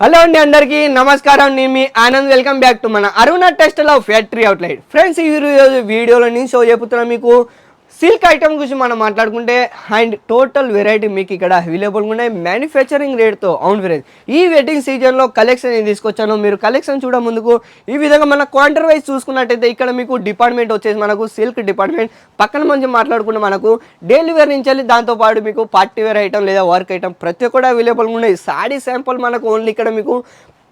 Hello అండి, అందరికీ నమస్కారం. నేను మీ ఆనంద్. వెల్కమ్ బ్యాక్ టు మన Aruna textile of factory outlet. Friends, ఈ వీడియోలో నేను షో చెప్తున్నా మీకు సిల్క్ ఐటమ్ గురించి మనం మాట్లాడుకుంటే అండ్ టోటల్ వెరైటీ మీకు ఇక్కడ అవైలబుల్గా ఉన్నాయి మ్యానుఫ్యాక్చరింగ్ రేట్తో. అవును ఫ్రెండ్స్, ఈ వెడ్డింగ్ సీజన్లో కలెక్షన్ నేను తీసుకొచ్చాను. మీరు కలెక్షన్ చూడ ముందుకు ఈ విధంగా మన క్వాంటర్ వైజ్ చూసుకున్నట్టయితే ఇక్కడ మీకు డిపార్ట్మెంట్ వచ్చేసి మనకు సిల్క్ డిపార్ట్మెంట్, పక్కన మంచి మాట్లాడుకుంటే మనకు డైలీ వేర్ నుంచి వెళ్ళి దాంతోపాటు మీకు పార్టీ వేర్ ఐటమ్ లేదా వర్క్ ఐటమ్ ప్రతి ఒక్కటి అవైలబుల్గా ఉన్నాయి. సాడీ శాంపుల్ మనకు ఓన్లీ ఇక్కడ మీకు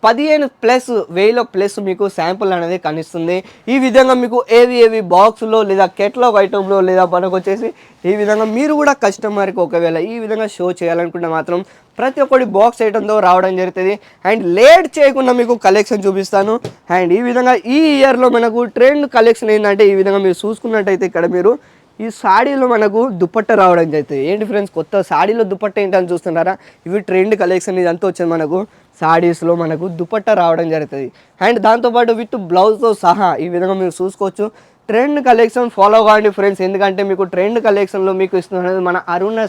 15,000+ మీకు శాంపుల్ అనేది కనిపిస్తుంది. ఈ విధంగా మీకు ఏవి బాక్స్లో లేదా కెట్లాగ్ ఐటెంలో లేదా మనకు వచ్చేసి ఈ విధంగా మీరు కూడా కస్టమర్కి ఒకవేళ ఈ విధంగా షో చేయాలనుకుంటే మాత్రం ప్రతి ఒక్కటి బాక్స్ ఐటెంతో రావడం జరుగుతుంది. అండ్ లేట్ చేయకుండా మీకు కలెక్షన్ చూపిస్తాను. అండ్ ఈ విధంగా ఈ ఇయర్లో మనకు ట్రెండ్ కలెక్షన్ ఏంటంటే ఈ విధంగా మీరు చూసుకున్నట్టయితే ఇక్కడ మీరు ఈ సాడీలో మనకు దుపట్ట రావడం జరుగుతుంది. ఏంటి ఫ్రెండ్స్, కొత్త సాడీలో దుపట్ట ఏంటని చూస్తున్నారా? ఇవి ట్రెండ్ కలెక్షన్ ఇదంతా వచ్చింది. మనకు సాడీస్లో మనకు దుపట్ట రావడం జరుగుతుంది. అండ్ దాంతోపాటు విత్ బ్లౌజ్తో సహా ఈ విధంగా మీరు చూసుకోవచ్చు. ట్రెండ్ కలెక్షన్ ఫాలో కావండి ఫ్రెండ్స్, ఎందుకంటే మీకు ట్రెండ్ కలెక్షన్లో మీకు ఇస్తున్నది మన అరుణ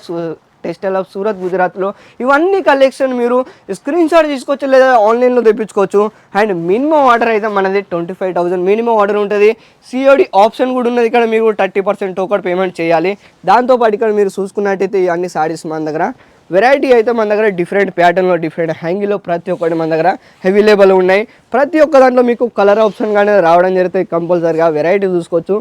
టెక్స్టైల్ ఆఫ్ సూరత్, గుజరాత్లో. ఇవన్నీ కలెక్షన్ మీరు స్క్రీన్ షాట్ తీసుకోవచ్చు లేదా ఆన్లైన్లో తెప్పించుకోవచ్చు. అండ్ మినిమం ఆర్డర్ అయితే మనది 25,000 మినిమం ఆర్డర్ ఉంటుంది. సిఓడి ఆప్షన్ కూడా ఉన్నది. ఇక్కడ మీరు 30% టోకెన్ పేమెంట్ చేయాలి. దాంతోపాటు ఇక్కడ మీరు చూసుకున్నట్టయితే ఈ అన్ని సారీస్ మన దగ్గర వెరైటీ అయితే మన దగ్గర డిఫరెంట్ ప్యాటర్న్లో డిఫరెంట్ హ్యాంగిల్లో ప్రతి ఒక్కటి మన దగ్గర అవైలబుల్ ఉన్నాయి. ప్రతి ఒక్క దాంట్లో మీకు కలర్ ఆప్షన్ కానీ రావడం జరుగుతుంది. కంపల్సరీగా వెరైటీ చూసుకోవచ్చు.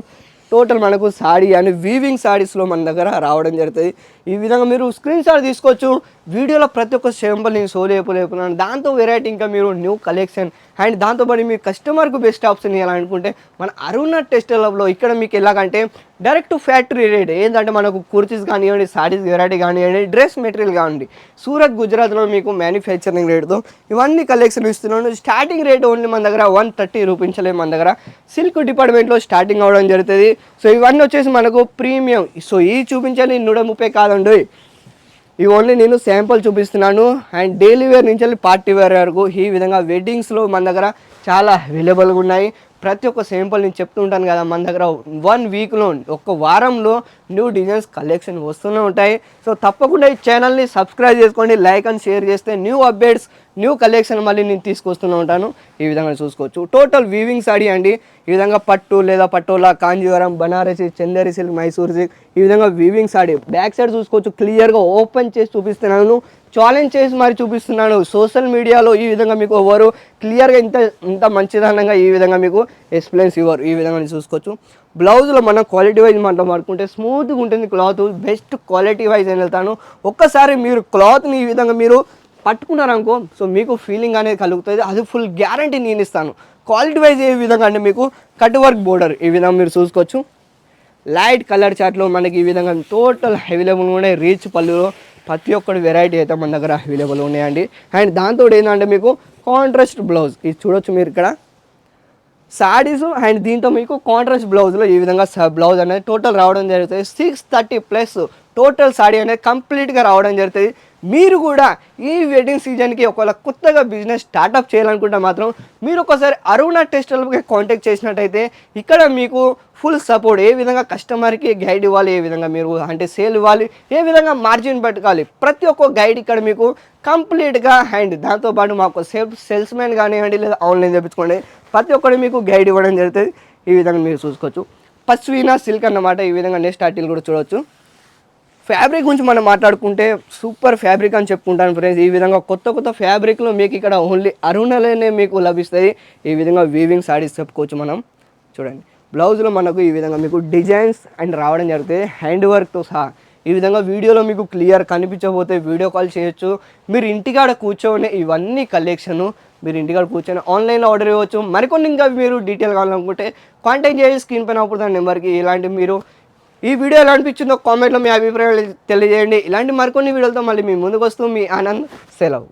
టోటల్ మనకు సాడీ అండ్ వీవింగ్ సారీస్లో మన దగ్గర రావడం జరుగుతుంది. ఈ విధంగా మీరు స్క్రీన్ షాట్ తీసుకోవచ్చు. వీడియోలో ప్రతి ఒక్క శాంపుల్ నేను షో లేపులేపున్నాను. దాంతో వెరైటీ ఇంకా మీరు న్యూ కలెక్షన్ అండ్ దాంతోపాటు మీ కస్టమర్కు బెస్ట్ ఆప్షన్ ఇవ్వాలనుకుంటే మన అరుణ టెక్స్టైల్ హబ్లో ఇక్కడ మీకు ఎలాగంటే డైరెక్ట్ ఫ్యాక్టరీ రేట్ ఏంటంటే మనకు కుర్తీస్ కానివ్వండి, సారీస్ వెరైటీ కానివ్వండి, డ్రెస్ మెటీరియల్ కానివ్వండి, సూరత్ గుజరాత్లో మీకు మ్యానుఫ్యాక్చరింగ్ రేట్తో ఇవన్నీ కలెక్షన్ ఇస్తున్నాను. స్టార్టింగ్ రేట్ ఓన్లీ మన దగ్గర 130 రూపీస్లే మన దగ్గర సిల్క్ డిపార్ట్మెంట్లో స్టార్టింగ్ అవ్వడం జరుగుతుంది. సో ఇవన్నీ వచ్చేసి మనకు ప్రీమియం. సో ఈ చూపించాలి 130 కాదండి, ఇవి ఓన్లీ నేను శాంపుల్ చూపిస్తున్నాను. అండ్ డైలీ వేర్ నుంచి వెళ్ళి పార్టీ వేర్ వరకు ఈ విధంగా వెడ్డింగ్స్లో మన దగ్గర చాలా అవైలబుల్గా ఉన్నాయి. ప్రతి ఒక్క శాంపుల్ నేను చెప్తూ ఉంటాను కదా, మన దగ్గర 1 వీక్లో ఒక్క వారంలో న్యూ డిజైన్స్ కలెక్షన్ వస్తూనే ఉంటాయి. సో తప్పకుండా ఈ ఛానల్ని సబ్స్క్రైబ్ చేసుకోండి, లైక్ అండ్ షేర్ చేస్తే న్యూ అప్డేట్స్ న్యూ కలెక్షన్ మళ్ళీ నేను తీసుకొస్తూనే ఉంటాను. ఈ విధంగా చూసుకోవచ్చు. టోటల్ వీవింగ్ సాడీ అండి. ఈ విధంగా పట్టు లేదా పటోలా, కాంజీవరం, బనారసి, చందేరి సిల్క్, మైసూర్ సిల్క్ ఈ విధంగా వీవింగ్ సాడీ. బ్యాక్ సైడ్ చూసుకోవచ్చు, క్లియర్గా ఓపెన్ చేసి చూపిస్తున్నాను, ఛాలెంజ్ చేసి మరి చూపిస్తున్నాను. సోషల్ మీడియాలో ఈ విధంగా మీకు ఎవరు క్లియర్గా ఇంత మంచిదనంగా ఈ విధంగా మీకు ఎక్స్ప్లెయిన్స్ ఇవ్వరు. ఈ విధంగా చూసుకోవచ్చు. బ్లౌజ్లో మనం క్వాలిటీ వైజ్ మాట్లాడుకుంటే స్మూత్గా ఉంటుంది క్లాత్. బెస్ట్ క్వాలిటీ వైజ్ అని వెళ్తాను. ఒక్కసారి మీరు క్లాత్ని ఈ విధంగా మీరు పట్టుకున్నారనుకో, సో మీకు ఫీలింగ్ అనేది కలుగుతుంది. అది ఫుల్ గ్యారంటీ నేను ఇస్తాను. క్వాలిటీ వైజ్ ఏ విధంగా అంటే మీకు కట్ వర్క్ బోర్డర్ ఈ విధంగా మీరు చూసుకోవచ్చు. లైట్ కలర్ చార్ట్లో మనకి ఈ విధంగా టోటల్ అవైలబుల్గా ఉన్నాయి. రీచ్ పళ్ళులో ప్రతి ఒక్కటి వెరైటీ అయితే మన దగ్గర అవైలబుల్ ఉన్నాయండి. అండ్ దాంతో ఏంటంటే మీకు కాంట్రాస్ట్ బ్లౌజ్ ఇది చూడొచ్చు మీరు ఇక్కడ సారీస్. అండ్ దీంతో మీకు కాంట్రాస్ట్ బ్లౌజ్లో ఈ విధంగా బ్లౌజ్ అనేది టోటల్ రావడం జరుగుతుంది. 630+ టోటల్ సాడీ అనేది కంప్లీట్గా రావడం జరుగుతుంది. మీరు కూడా ఈ వెడ్డింగ్ సీజన్కి ఒకవేళ కొత్తగా బిజినెస్ స్టార్ట్అప్ చేయాలనుకుంటే మాత్రం మీరు ఒకసారి అరుణ టెక్స్టైల్కి కాంటాక్ట్ చేసినట్టయితే ఇక్కడ మీకు ఫుల్ సపోర్ట్, ఏ విధంగా కస్టమర్కి గైడ్ ఇవ్వాలి, ఏ విధంగా మీరు అంటే సేల్ ఇవ్వాలి, ఏ విధంగా మార్జిన్ పెట్టుకోవాలి, ప్రతి ఒక్క గైడ్ ఇక్కడ మీకు కంప్లీట్గా. అండ్ దాంతోపాటు మాకు సేల్స్మెన్ కానివ్వండి లేదా ఆన్లైన్ తెప్పించుకోండి, ప్రతి ఒక్కటి మీకు గైడ్ ఇవ్వడం జరుగుతుంది. ఈ విధంగా మీరు చూసుకోవచ్చు. పశ్వీనా సిల్క్ అన్నమాట. ఈ విధంగా నెక్స్ట్ ఆర్టికల్ కూడా చూడవచ్చు. ఫ్యాబ్రిక్ గురించి మనం మాట్లాడుకుంటే సూపర్ ఫ్యాబ్రిక్ అని చెప్పుకుంటాను ఫ్రెండ్స్. ఈ విధంగా కొత్త ఫ్యాబ్రిక్లో మీకు ఇక్కడ ఓన్లీ అరుణలోనే మీకు లభిస్తాయి. ఈ విధంగా వీవింగ్ సారీస్ చెప్పుకోవచ్చు మనం. చూడండి, బ్లౌజ్లో మనకు ఈ విధంగా మీకు డిజైన్స్ అండ్ రావడం జరుగుతుంది హ్యాండ్ వర్క్తో సహా. ఈ విధంగా వీడియోలో మీకు క్లియర్ కనిపించకపోతే వీడియో కాల్ చేయొచ్చు. మీరు ఇంటికాడ కూర్చొని ఇవన్నీ కలెక్షను మీరు ఇంటికాడ కూర్చొని ఆన్లైన్లో ఆర్డర్ ఇవ్వచ్చు. మరికొన్ని ఇంకా మీరు డీటెయిల్ కావాలనుకుంటే కాంటాక్ట్ చేసి స్క్రీన్ పైన అవుతుంది నెంబర్కి. ఇలాంటి మీరు ఈ వీడియో ఎలా అనిపించిందో కామెంట్లో మీ అభిప్రాయాలు తెలియజేయండి. ఇలాంటి మరికొన్ని వీడియోలతో మళ్ళీ మీ ముందుకు వస్తూ మీ ఆనంద్. సెలవు.